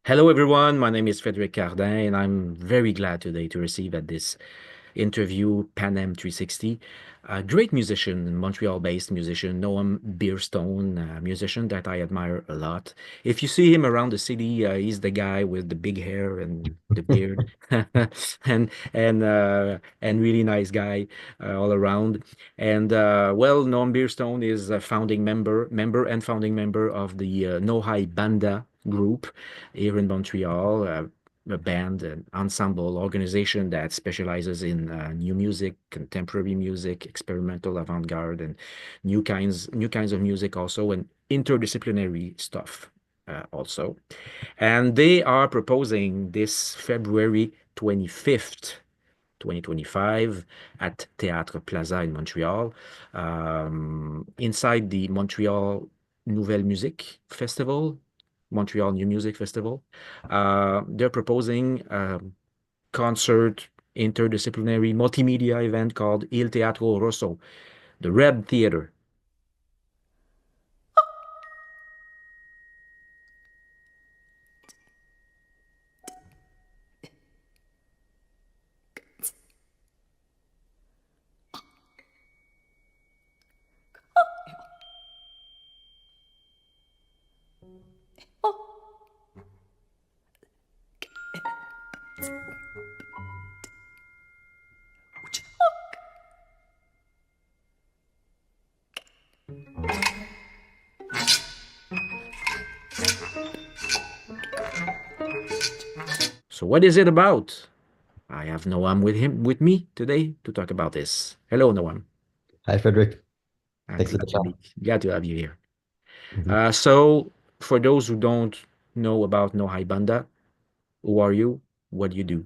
Hello, everyone. My name is Frédéric Cardin, and I'm very glad today to receive at this interview Panem 360, a great musician, Montreal-based musician, Noam Bierstone, a musician that I admire a lot. If you see him around the city, he's the guy with the big hair and the beard, and really nice guy all around. And well, Noam Bierstone is a founding member of the No Hay Banda group here in Montreal. A band, an ensemble organization that specializes in new music, contemporary music, experimental avant-garde, and new kinds of music also, and interdisciplinary stuff also. And they are proposing this February 25th, 2025 at Théâtre Plaza in Montreal, inside the Montreal Nouvelles Musiques Festival, Montreal New Music Festival. They're proposing a concert, interdisciplinary multimedia event called Il Teatro Rosso, the Red Theater. So what is it about? I have Noam with me today to talk about this. Hello, Noam. Hi, Frederick. I'm Thanks for the chat. glad to have you here. Mhm. So for those who don't know about No Hay Banda, who are you? What do you do?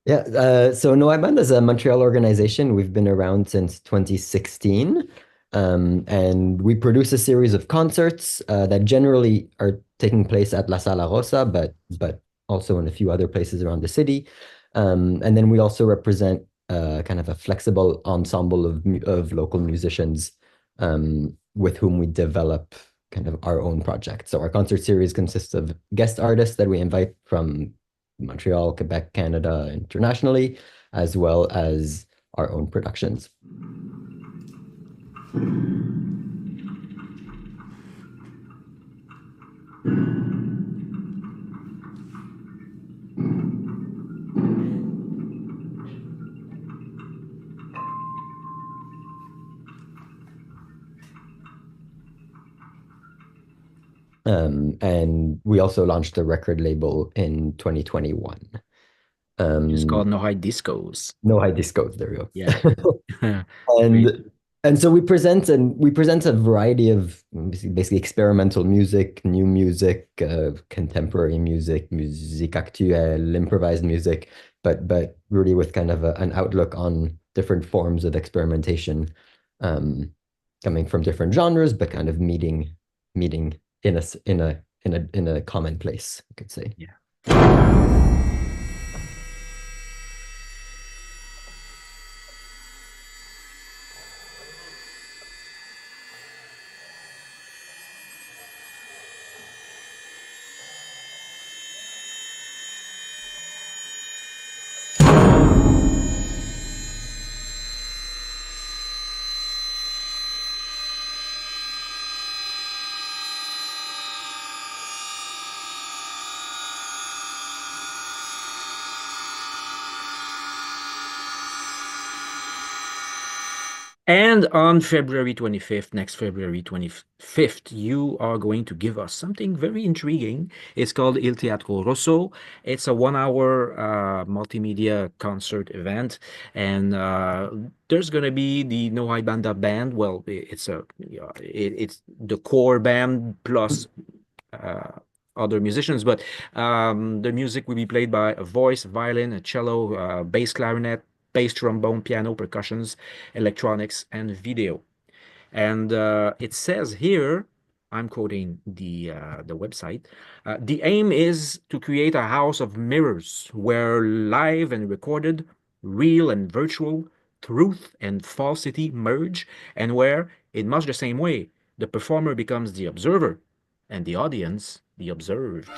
Yeah, so No Hay Banda is a Montreal organization. We've been around since 2016, and we produce a series of concerts that generally are taking place at La Sala Rosa, but also in a few other places around the city. And then we also represent kind of a flexible ensemble of local musicians with whom we develop kind of our own projects. So our concert series consists of guest artists that we invite from Montreal, Quebec, Canada, internationally, as well as our own productions. And we also launched a record label in 2021. Which is called Um, No Hay Discos. No High Discos, there we Yeah. go. Great. And so we present a variety of basically experimental music, new music, contemporary music, musique actuelle, improvised music, but really with kind of an outlook on different forms of experimentation, um, coming from different genres, but kind of meeting in a common place, I could say. Yeah. And on February 25th, next February 25th, you are going to give us something very intriguing. It's called Il Teatro Rosso. It's a 1 hour multimedia concert event. And there's going to be the No Hay Banda band. Well, it's the core band plus uh, other musicians, but the music will be played by a voice, violin, a cello, bass clarinet, bass trombone, piano, percussions, electronics, and video. And it says here, I'm quoting the website. The aim is to create a house of mirrors where live and recorded, real and virtual, truth and falsity merge, and where, in much the same way, the performer becomes the observer and the audience be observed.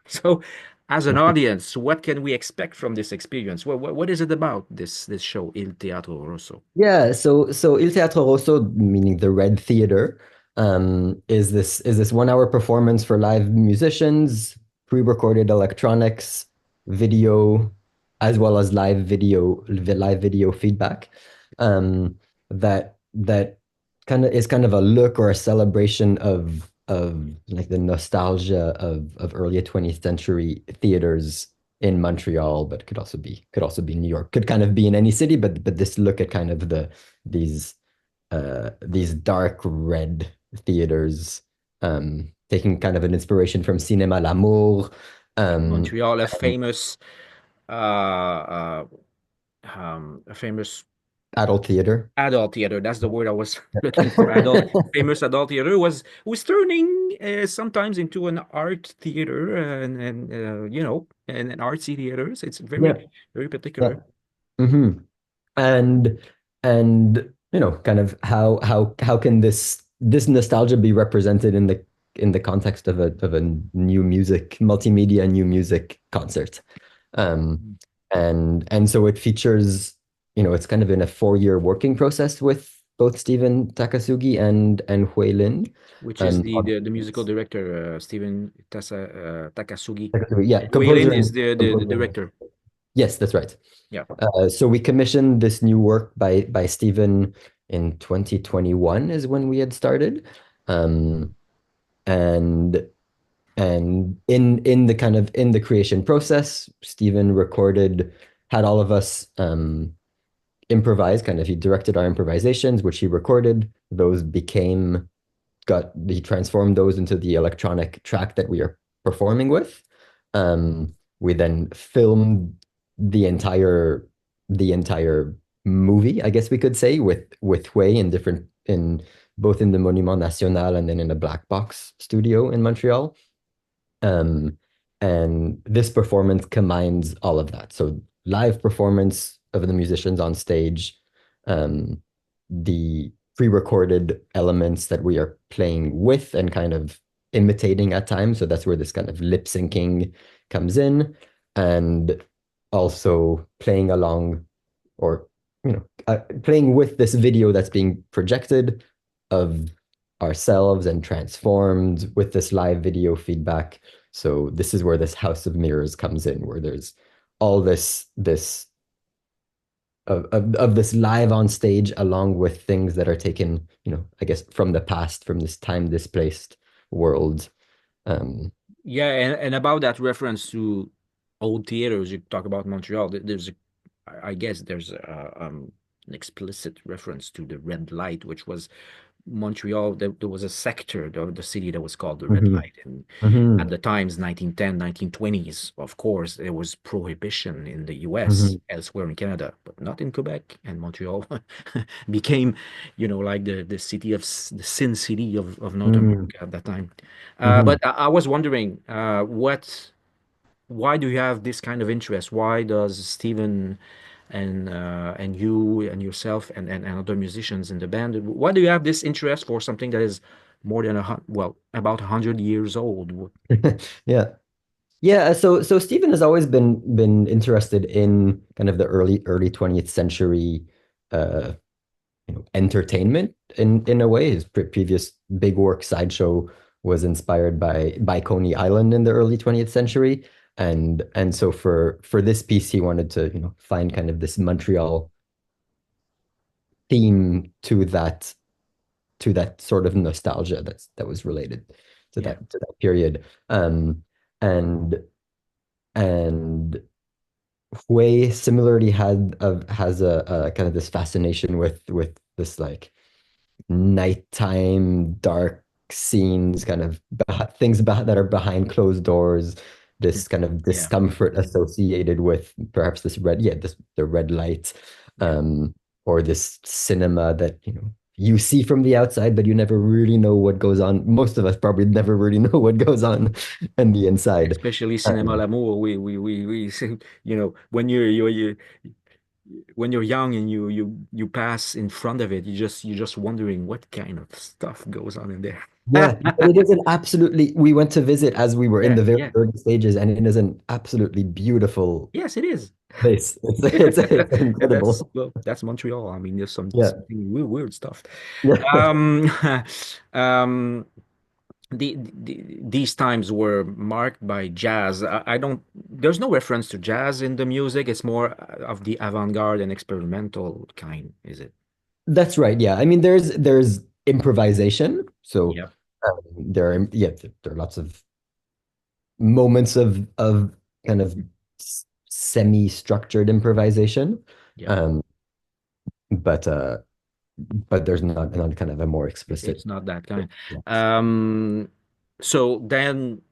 So, as an audience, what can we expect from this experience? What is it about this show, Il Teatro Rosso? Yeah, so Il Teatro Rosso, meaning the Red Theater, is this 1 hour performance for live musicians, pre-recorded electronics, video, as well as live video feedback. That kind of a look or a celebration of like the nostalgia of early 20th century theaters in Montreal, but could also be New York. Could kind of be in any city, but this look at kind of these these dark red theaters, taking kind of an inspiration from Cinéma L'Amour, In um, Montreal, and a famous adult theater. adult theater. That's the word I was looking for. Yeah, Famous adult theater was turning sometimes into an art theater and an artsy theaters. It's very yeah, very yeah. particular. hmm And and kind of how can this nostalgia be represented in the context of a new music, multimedia new music concert? Um, and so it features, it's kind of in a 4 year working process with both Steven Takasugi and Hui Lin. Which is the On the musical director, Steven Takasugi. Takasugi, yeah, composer Waylon is and the composer. director. Yes, that's right. Yeah. So we commissioned this new work by Steven in 2021 is when we had started. Um, and in the kind of in the creation process, Steven had all of us improvise, kind of he directed our improvisations, which he recorded. Those he transformed those into the electronic track that we are performing with. We then filmed the entire movie, I guess we could say, with Hui in both in the Monument National and then in a black box studio in Montreal. Um, and this performance combines all of that. So live performance of the musicians on stage, um, the pre-recorded elements that we are playing with and kind of imitating at times. So that's where this kind of lip syncing comes in, and also playing along or playing with this video that's being projected of ourselves and transformed with this live video feedback. So this is where this house of mirrors comes in, where there's all this of this live on stage along with things that are taken, I guess from the past, from this time displaced world. Um, Yeah, and about that reference to old theaters, you talk about Montreal. I guess there's an explicit reference to the red light, which was Montreal. There was a sector of the city that was called the Red mhm, Light, and at mhm, the times 1910, 1920s, of course, there was prohibition in the US, mhm, elsewhere in Canada, but not in Quebec. And Montreal became, like the city the Sin City of North mhm, America at that time. But mhm. I was wondering, why do you have this kind of interest? Why does Steven and you and yourself and other musicians in the band, why do you have this interest for something that is more than about 100 years old? Yeah. Yeah, so Stephen has always been interested in kind of the early 20th century uh entertainment in a way. His previous big work, Sideshow, was inspired by Coney Island in the early 20th century. And so for this piece, he wanted to, find kind of this Montreal theme to that sort of nostalgia that was related to Yeah. that period. And and Hui similarly has a kind of this fascination with this like nighttime dark scenes, kind of things that are behind closed doors, this kind of Yeah, discomfort associated with perhaps this red, yeah, this the red light, yeah. or this cinema that, you see from the outside, but you never really know what goes on. Most of us probably never really know what goes on in the inside. Especially Cinéma Um, L'Amour, we when when you're young and you pass in front of it, you're just wondering what kind of stuff goes on in there. yeah, but it is an absolutely, we went to visit as we were in Yeah, the very yeah. early stages, and it is an absolutely beautiful Yes, it is. place. It's And that's, incredible. well, that's Montreal. I mean, there's Yeah. something weird stuff. Yeah. Um, um, these times were marked by jazz. I don't, there's no reference to jazz in the music. It's more of the avant-garde and experimental kind, is it? That's right. Yeah. I mean, there's improvisation. So Yep. there are lots of moments of kind of semi-structured improvisation. Yep. Um, but there's not kind of a more explicit. It's not that kind. Um, so then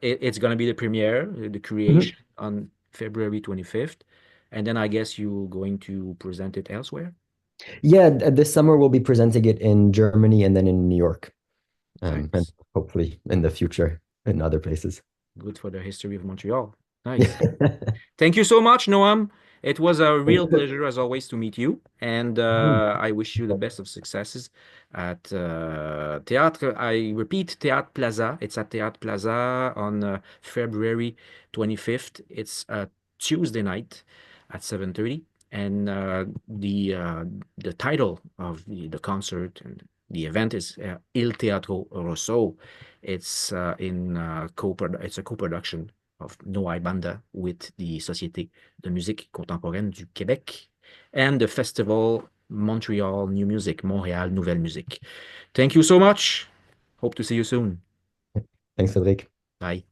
it's going to be the premiere, the Mhm. creation on February 25th. And then I guess you're going to present it elsewhere. Yeah, this summer we'll be presenting it in Germany and then in New York, and Nice. hopefully in the future in other places. Good for the history of Montreal. Nice. Thank you so much, Noam. It was a real pleasure, as always, to meet you. And I wish you the best of successes at Théâtre. I repeat, Théâtre Plaza. It's at Théâtre Plaza on February 25th. It's a Tuesday night at 7:30. And the title of the concert and the event is Il Teatro Rosso. It's a co-production of No Hay Banda with the Société de musique contemporaine du Québec and the Festival Montreal New Music, Montréal Nouvelles Musiques. Thank you so much. Hope to see you soon. Thanks, Cedric. Bye.